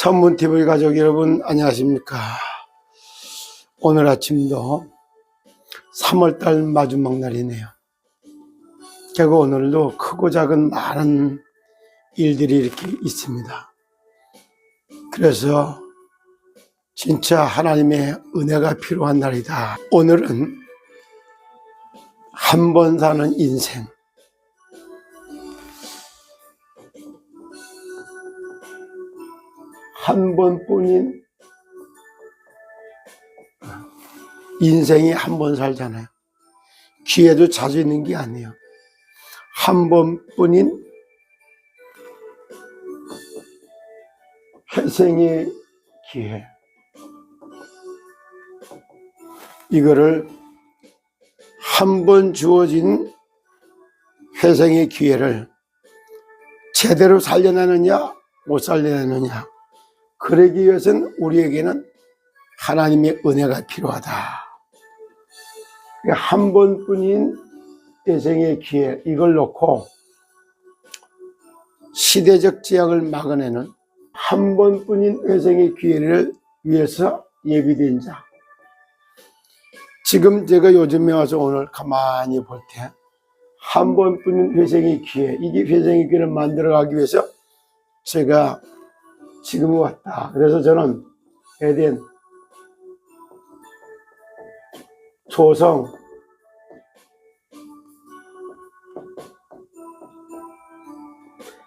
천문TV 가족 여러분 안녕하십니까. 오늘 아침도 3월달 마지막 날이네요. 결국 오늘도 크고 작은 많은 일들이 이렇게 있습니다. 그래서 진짜 하나님의 은혜가 필요한 날이다. 오늘은 한 번 사는 인생, 한 번뿐인 인생이 한 번 살잖아요. 기회도 자주 있는 게 아니에요. 한 번뿐인 회생의 기회, 이거를 한 번 주어진 회생의 기회를 제대로 살려내느냐 못 살려내느냐, 그러기 위해서는 우리에게는 하나님의 은혜가 필요하다. 한 번뿐인 회생의 기회, 이걸 놓고 시대적 제약을 막아내는 한 번뿐인 회생의 기회를 위해서 예비된 자. 지금 제가 요즘에 와서 오늘 가만히 볼 때 한 번뿐인 회생의 기회, 이게 회생의 기회를 만들어가기 위해서 제가 지금 왔다. 그래서 저는 에덴, 조성,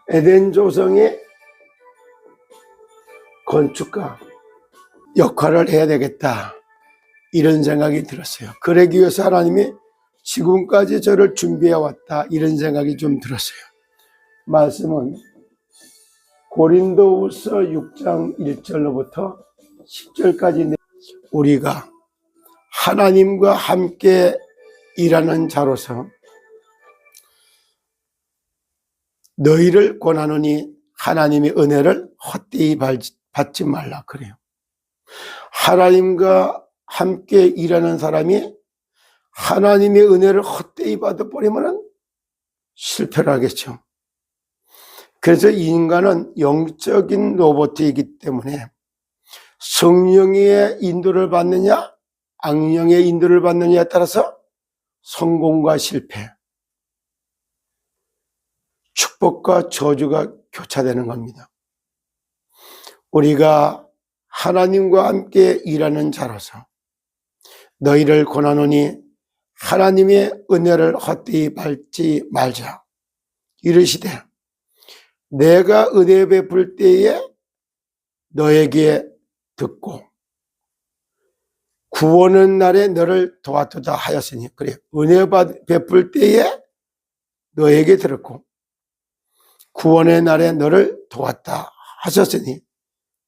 에덴 조성의 건축가 역할을 해야 되겠다, 이런 생각이 들었어요. 그러기 위해서 하나님이 지금까지 저를 준비해 왔다, 이런 생각이 좀 들었어요. 말씀은 고린도후서 6장 1절로부터 10절까지 우리가 하나님과 함께 일하는 자로서 너희를 권하노니 하나님의 은혜를 헛되이 받지 말라, 그래요. 하나님과 함께 일하는 사람이 하나님의 은혜를 헛되이 받아버리면 실패를 하겠죠. 그래서 인간은 영적인 로봇이기 때문에 성령의 인도를 받느냐 악령의 인도를 받느냐에 따라서 성공과 실패, 축복과 저주가 교차되는 겁니다. 우리가 하나님과 함께 일하는 자로서 너희를 권하노니 하나님의 은혜를 헛되이 받지 말자. 이르시되 내가 은혜 베풀 때에 너에게 듣고 구원의 날에 너를 도와주다 하였으니, 그래, 은혜 베풀 때에 너에게 들었고 구원의 날에 너를 도왔다 하셨으니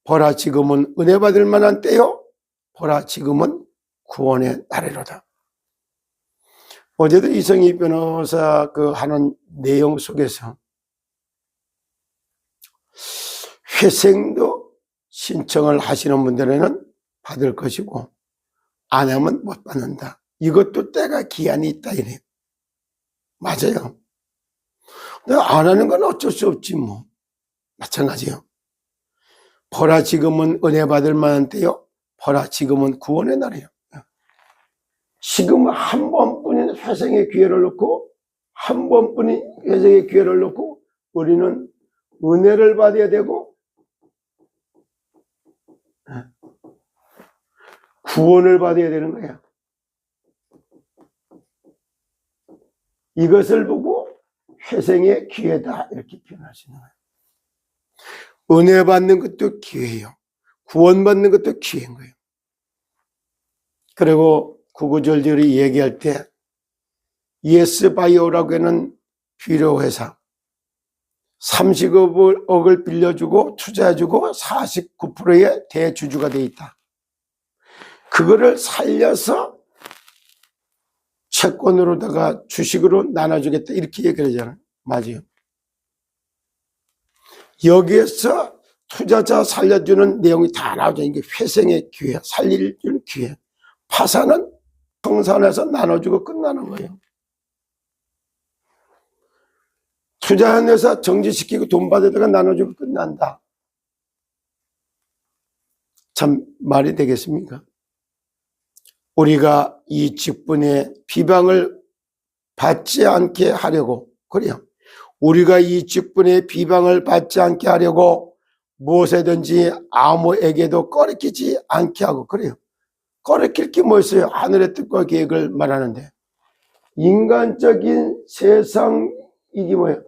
보라 지금은 은혜 받을 만한 때요, 보라 지금은 구원의 날이로다. 어제도 이성희 변호사 하는 내용 속에서 회생도 신청을 하시는 분들에는 받을 것이고 안 하면 못 받는다. 이것도 때가 기한이 있다, 이래요. 맞아요. 근데 안 하는 건 어쩔 수 없지 뭐. 마찬가지요. 보라 지금은 은혜 받을 만한 때요, 보라 지금은 구원의 날이에요. 지금은 한 번뿐인 회생의 기회를 놓고, 한 번뿐인 회생의 기회를 놓고 우리는 은혜를 받아야 되고 구원을 받아야 되는 거야. 이것을 보고 회생의 기회다, 이렇게 표현할 수 있는 거예요. 은혜 받는 것도 기회예요. 구원 받는 것도 기회인 거예요. 그리고 구구절절히 얘기할 때 예스바이오라고 하는 비료회사 30억을 빌려주고 투자해주고 49%의 대주주가 돼 있다. 그거를 살려서 채권으로다가 주식으로 나눠주겠다, 이렇게 얘기를 하잖아요. 맞아요. 여기에서 투자자 살려주는 내용이 다 나오죠. 이게 회생의 기회, 살려주는 기회. 파산은 청산해서 나눠주고 끝나는 거예요. 투자한 회사 정지시키고 돈 받으다가 나눠주고 끝난다. 참 말이 되겠습니까? 우리가 이 직분의 비방을 받지 않게 하려고, 그래요. 우리가 이 직분의 비방을 받지 않게 하려고 무엇이든지 아무에게도 꺼리키지 않게 하고, 그래요. 꺼리킬 게 뭐 있어요? 하늘의 뜻과 계획을 말하는데, 인간적인 세상, 이게 뭐예요?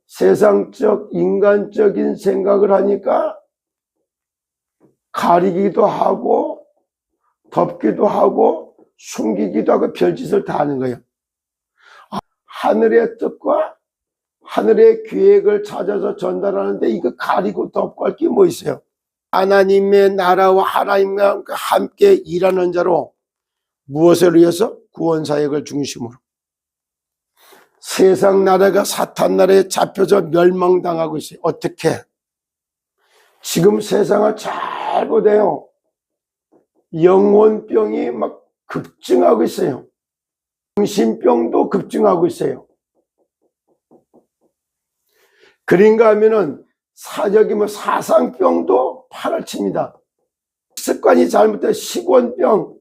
세상적 인간적인 생각을 하니까 가리기도 하고 덮기도 하고 숨기기도 하고 별짓을 다 하는 거예요. 하늘의 뜻과 하늘의 계획을 찾아서 전달하는데 이거 가리고 덮고 할 게 뭐 있어요? 하나님의 나라와 하나님과 함께 일하는 자로 무엇을 위해서? 구원사역을 중심으로. 세상 나라가 사탄 나라에 잡혀서 멸망당하고 있어요. 어떻게? 지금 세상을 잘 보세요. 영혼병이 막 급증하고 있어요. 정신병도 급증하고 있어요. 그런가 하면은 사적이 뭐 사상병도 판을 칩니다. 습관이 잘못된 식원병,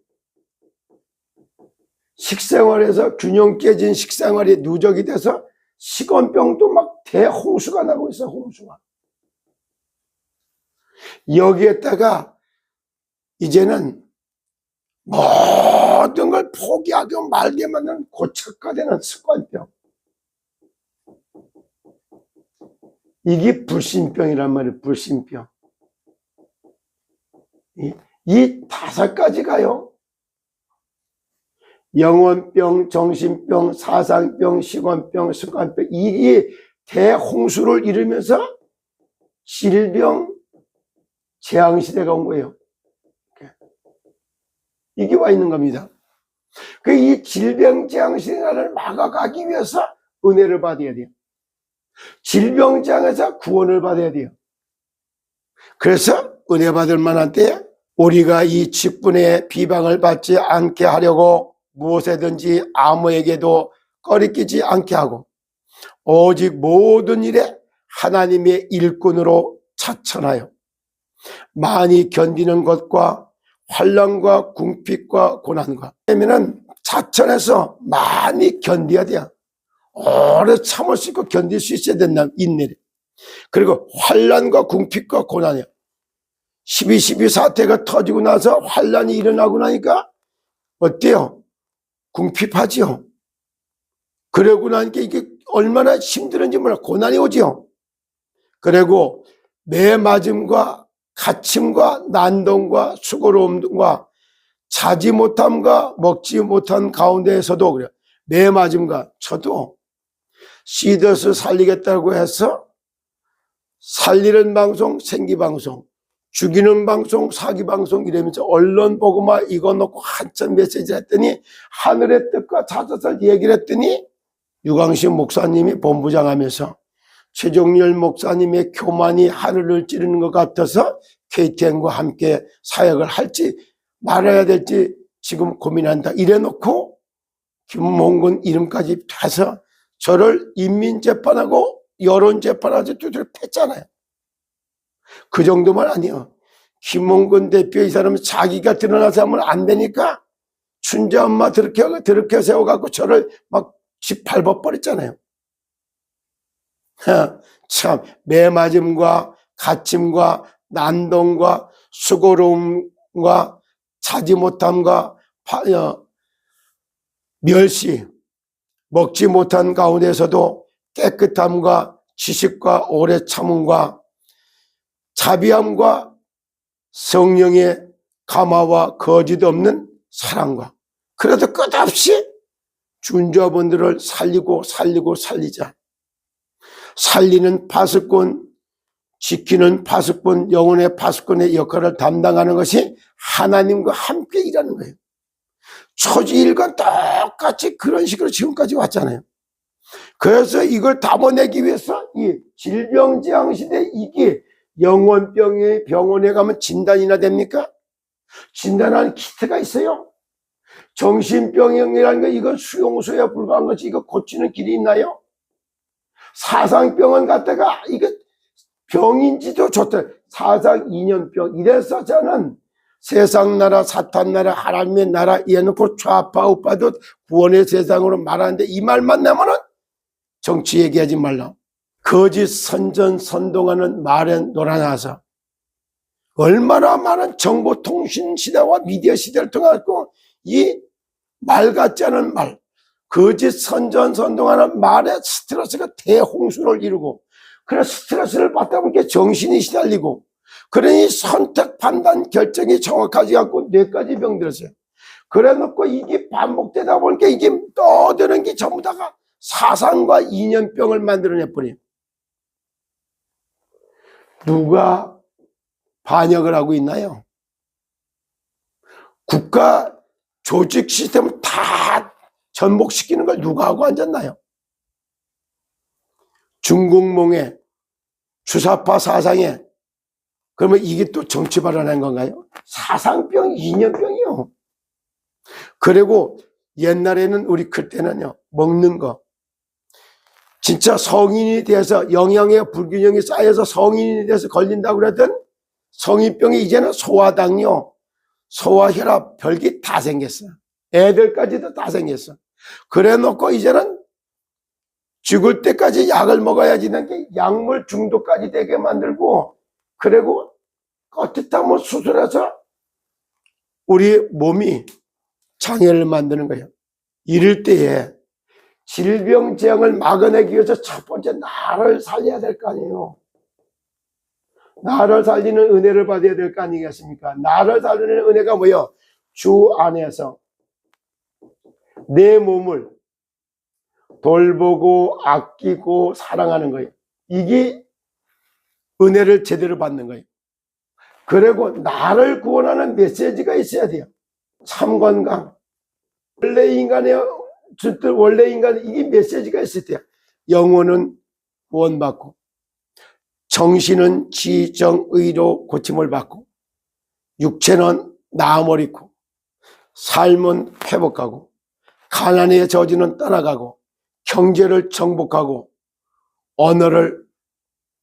식생활에서 균형 깨진 식생활이 누적이 돼서 식원병도 막 대홍수가 나고 있어요. 홍수가. 여기에다가 이제는 모든 걸 포기하고 말게 만드는 고착화되는 습관병. 이게 불신병이란 말이에요. 불신병. 이 5가지가요. 영혼병, 정신병, 사상병, 식원병, 습관병, 이게 대홍수를 이루면서 질병, 재앙시대가 온 거예요. 이게 와 있는 겁니다. 이 질병, 재앙시대를 막아가기 위해서 은혜를 받아야 돼요. 질병, 재앙에서 구원을 받아야 돼요. 그래서 은혜 받을 만한 때 우리가 이 직분의 비방을 받지 않게 하려고 무엇이든지 아무에게도 꺼리끼지 않게 하고 오직 모든 일에 하나님의 일꾼으로 자천하여 많이 견디는 것과 환난과 궁핍과 고난과, 왜냐면 자천해서 많이 견뎌야 돼요. 오래 참을 수 있고 견딜 수 있어야 된다. 인내를. 그리고 환난과 궁핍과 고난이요. 12.12 사태가 터지고 나서 환난이 일어나고 나니까 어때요? 궁핍하지요. 그러고 나니까 이게 얼마나 힘들은지 몰라. 고난이 오지요. 그리고 매 맞음과 갇힘과 난동과 수고로움과 자지 못함과 먹지 못한 가운데에서도 그래요. 매 맞음과 저도 시더스 살리겠다고 해서 살리는 방송, 생기방송, 죽이는 방송, 사기방송 이러면서 언론 보고만 이거 놓고 한참 메시지 했더니 하늘의 뜻과 찾아서 얘기를 했더니 유광식 목사님이 본부장 하면서 최종열 목사님의 교만이 하늘을 찌르는 것 같아서 KTN과 함께 사역을 할지 말아야 될지 지금 고민한다. 이래놓고 김몽근 이름까지 해서 저를 인민재판하고 여론재판하고 두드려 팼잖아요. 그 정도만 아니에요. 김몽근 대표 이 사람은 자기가 드러나서 하면 안 되니까 춘자 엄마 드럽게 세워갖고 저를 막 집 밟아버렸잖아요. 참 매맞음과 갇힘과 난동과 수고로움과 자지 못함과 멸시, 먹지 못한 가운데서도 깨끗함과 지식과 오래 참음과 자비함과 성령의 감화와 거짓 없는 사랑과, 그래도 끝없이 준자분들을 살리자. 살리는 파수꾼, 지키는 파수꾼, 영혼의 파수꾼의 역할을 담당하는 것이 하나님과 함께 일하는 거예요. 초지일과 똑같이 그런 식으로 지금까지 왔잖아요. 그래서 이걸 담아내기 위해서 이 질병재앙시대, 이게 영혼병이 병원에 가면 진단이나 됩니까? 진단하는 키트가 있어요. 정신병이라는 거 이건 수용소에 불과한 거지 이거 고치는 길이 있나요? 사상병원 갔다가 이거 병인지도 좋다. 사상 이념병. 이래서 저는 세상 나라, 사탄 나라, 하나님의 나라 이해놓고 좌파 우파도 구원의 세상으로 말하는데 이 말만 나면은 정치 얘기하지 말라. 거짓 선전선동하는 말에 놀아나서 얼마나 많은 정보통신 시대와 미디어 시대를 통해서 이 말 같지 않은 말, 거짓 선전선동하는 말에 스트레스가 대홍수를 이루고, 그래 스트레스를 받다 보니까 정신이 시달리고, 그러니 선택, 판단, 결정이 정확하지 않고 뇌까지 병들었어요. 그래 놓고 이게 반복되다 보니까 이게 떠드는 게 전부 다가 사상과 이념병을 만들어내버려요. 누가 반역을 하고 있나요? 국가 조직 시스템을 다 전복시키는 걸 누가 하고 앉았나요? 중국몽에, 주사파 사상에, 그러면 이게 또 정치 발언한 건가요? 사상병, 이념병이요. 그리고 옛날에는 우리 클 때는요, 먹는 거. 진짜 성인이 돼서 영양의 불균형이 쌓여서 성인이 돼서 걸린다고 그러던 성인병이 이제는 소화당뇨, 소화혈압, 별게 다 생겼어. 애들까지도 다 생겼어. 그래 놓고 이제는 죽을 때까지 약을 먹어야지 되는 게 약물 중독까지 되게 만들고, 그리고 어떻다면 수술해서 우리 몸이 장애를 만드는 거예요. 이럴 때에 질병재앙을 막아내기 위해서 첫 번째 나를 살려야 될 거 아니에요. 나를 살리는 은혜를 받아야 될 거 아니겠습니까? 나를 살리는 은혜가 뭐예요? 주 안에서 내 몸을 돌보고 아끼고 사랑하는 거예요. 이게 은혜를 제대로 받는 거예요. 그리고 나를 구원하는 메시지가 있어야 돼요. 참 건강. 원래 인간의 이게 메시지가 있을 때요. 영혼은 구원받고, 정신은 지정의로 고침을 받고, 육체는 나음을 입고, 삶은 회복하고, 가난의 저주는 떠나가고, 경제를 정복하고, 언어를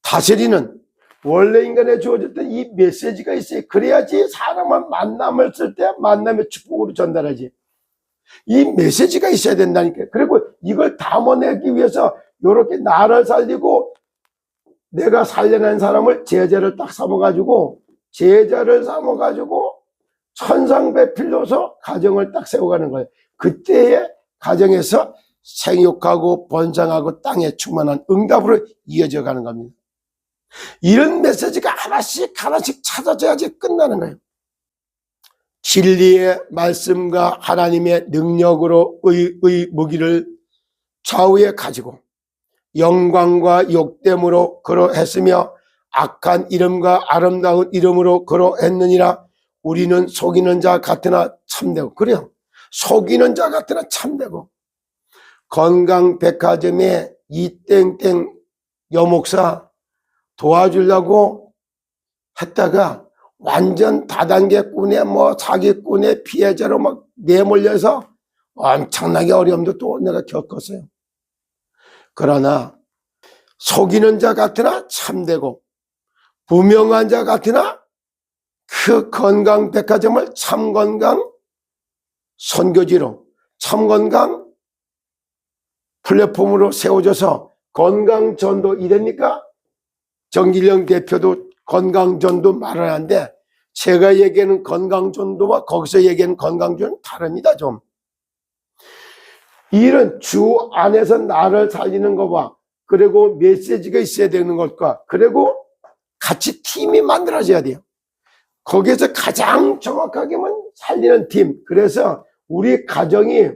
다스리는 원래 인간에 주어졌던 이 메시지가 있어요. 그래야지 사람은 만남을 쓸 때 만남의 축복으로 전달하지. 이 메시지가 있어야 된다니까. 그리고 이걸 담아내기 위해서 이렇게 나를 살리고 내가 살려낸 사람을 제자를 딱 삼아가지고 천상배필로서 가정을 딱 세워가는 거예요. 그때의 가정에서 생육하고 번성하고 땅에 충만한 응답으로 이어져 가는 겁니다. 이런 메시지가 하나씩 찾아져야지 끝나는 거예요. 진리의 말씀과 하나님의 능력으로 의 무기를 좌우에 가지고 영광과 욕됨으로 그러했으며 악한 이름과 아름다운 이름으로 그러했느니라. 우리는 속이는 자 같으나 참되고, 그래요, 속이는 자 같으나 참되고, 건강백화점에 이땡땡 여목사 도와주려고 했다가 완전 다단계꾼의 사기꾼의 피해자로 막 내몰려서 엄청나게 어려움도 또 내가 겪었어요. 그러나 속이는 자 같으나 참되고, 무명한 자 같으나 그 건강백화점을 참건강 선교지로, 참건강 플랫폼으로 세워져서 건강전도 이랍니까? 정길영 대표도 건강전도 말을 하는데, 제가 얘기하는 건강전도와 거기서 얘기하는 건강전은 다릅니다. 좀 이런 주 안에서 나를 살리는 것과, 그리고 메시지가 있어야 되는 것과, 그리고 같이 팀이 만들어져야 돼요. 거기에서 가장 정확하게만 살리는 팀. 그래서 우리 가정이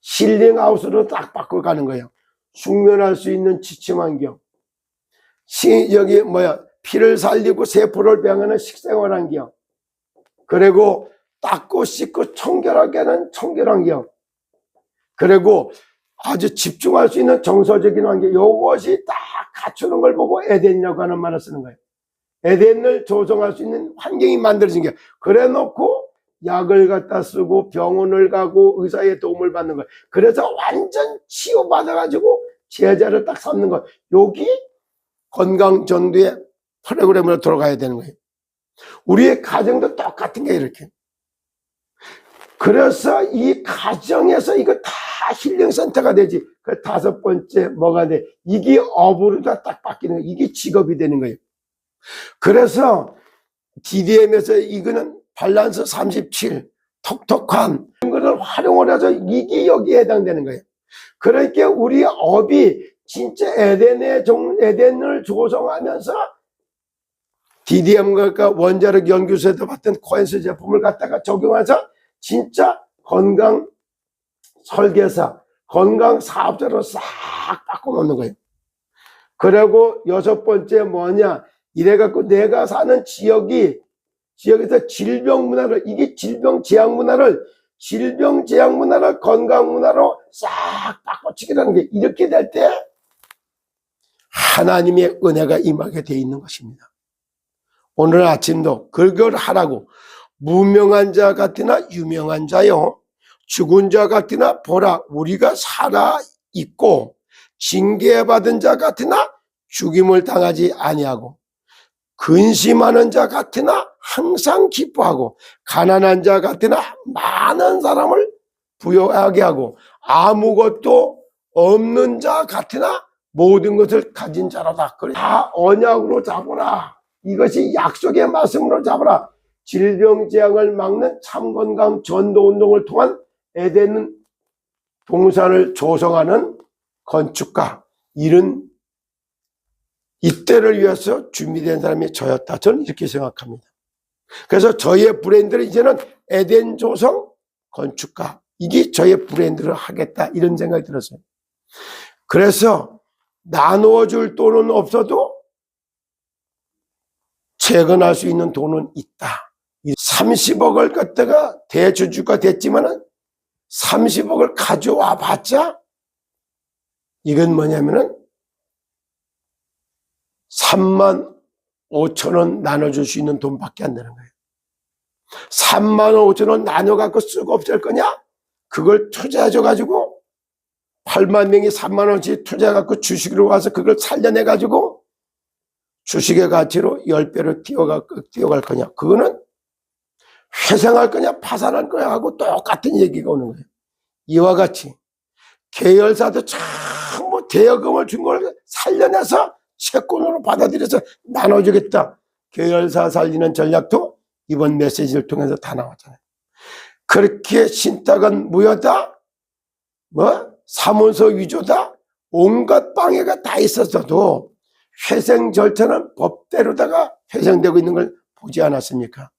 힐링하우스로 딱 바꿔가는 거예요. 숙면할 수 있는 지침 환경, 피를 살리고 세포를 배양하는 식생활 환경, 그리고 닦고 씻고 청결하게 하는 청결 환경, 그리고 아주 집중할 수 있는 정서적인 환경, 이것이 딱 갖추는 걸 보고 에덴이라고 하는 말을 쓰는 거예요. 에덴을 조성할 수 있는 환경이 만들어진 게, 그래 놓고 약을 갖다 쓰고 병원을 가고 의사의 도움을 받는 거예요. 그래서 완전 치유받아가지고 제자를 딱 삼는 거예요. 여기 건강전도의 프로그램으로 돌아가야 되는 거예요. 우리의 가정도 똑같은 게 이렇게. 그래서 이 가정에서 이거 다 힐링센터가 되지. 그 다섯 번째 뭐가 돼? 이게 업으로 딱 바뀌는 거예요. 이게 직업이 되는 거예요. 그래서 DDM에서 이거는 밸런스 37, 톡톡한 이거를 활용을 해서 이게 여기에 해당되는 거예요. 그러니까 우리 업이 진짜 에덴을 조성하면서 DDM과 원자력 연구소에서 봤던 코엔스 제품을 갖다가 적용해서 진짜 건강 설계사, 건강 사업자로 싹 바꿔놓는 거예요. 그리고 여섯 번째 뭐냐? 이래갖고 내가 사는 지역에서 질병 문화를, 이게 질병 제약 문화를 건강 문화로 싹 바꿔치기라는 게 이렇게 될 때 하나님의 은혜가 임하게 되어 있는 것입니다. 오늘 아침도 그걸 하라고 무명한 자 같으나 유명한 자요 죽은 자 같으나 보라 우리가 살아있고 징계받은 자 같으나 죽임을 당하지 아니하고 근심하는 자 같으나 항상 기뻐하고 가난한 자 같으나 많은 사람을 부유하게 하고 아무것도 없는 자 같으나 모든 것을 가진 자로다. 그래 다 언약으로 잡아라. 이것이 약속의 말씀으로 잡아라. 질병재앙을 막는 참건강 전도운동을 통한 에덴 동산을 조성하는 건축가, 이런 이때를 위해서 준비된 사람이 저였다. 저는 이렇게 생각합니다. 그래서 저의 브랜드를 이제는 에덴 조성 건축가, 이게 저의 브랜드를 하겠다, 이런 생각이 들었어요. 그래서 나누어 줄 돈은 없어도 재건할 수 있는 돈은 있다. 30억을 갖다가 대주주가 됐지만은 30억을 가져와 봤자 이건 뭐냐면은 3만 5천 원 나눠줄 수 있는 돈밖에 안 되는 거예요. 3만 5천 원 나눠갖고 쓰고 없을 거냐? 그걸 투자해줘가지고 8만 명이 3만 원씩 투자해갖고 주식으로 와서 그걸 살려내가지고 주식의 가치로 10배로 뛰어갈 거냐? 그거는 회생할 거냐 파산할 거냐 하고 똑같은 얘기가 오는 거예요. 이와 같이 계열사도 전부 대여금을 준 걸 살려내서 채권으로 받아들여서 나눠주겠다. 계열사 살리는 전략도 이번 메시지를 통해서 다 나왔잖아요. 그렇게 신탁은 무효다, 사문서 위조다, 온갖 방해가 다 있었어도 회생 절차는 법대로다가 회생되고 있는 걸 보지 않았습니까?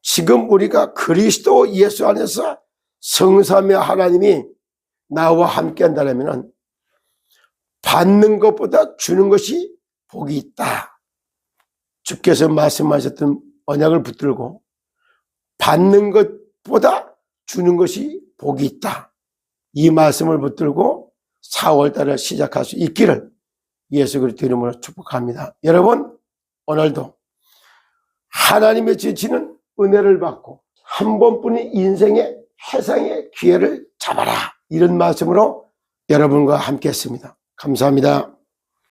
지금 우리가 그리스도 예수 안에서 성삼의 하나님이 나와 함께 한다면 받는 것보다 주는 것이 복이 있다. 주께서 말씀하셨던 언약을 붙들고 받는 것보다 주는 것이 복이 있다. 이 말씀을 붙들고 4월 달에 시작할 수 있기를 예수 그리스도 이름으로 축복합니다. 여러분, 오늘도 하나님의 주시는 은혜를 받고 한 번뿐인 인생의 회상의 기회를 잡아라, 이런 말씀으로 여러분과 함께 했습니다. 감사합니다.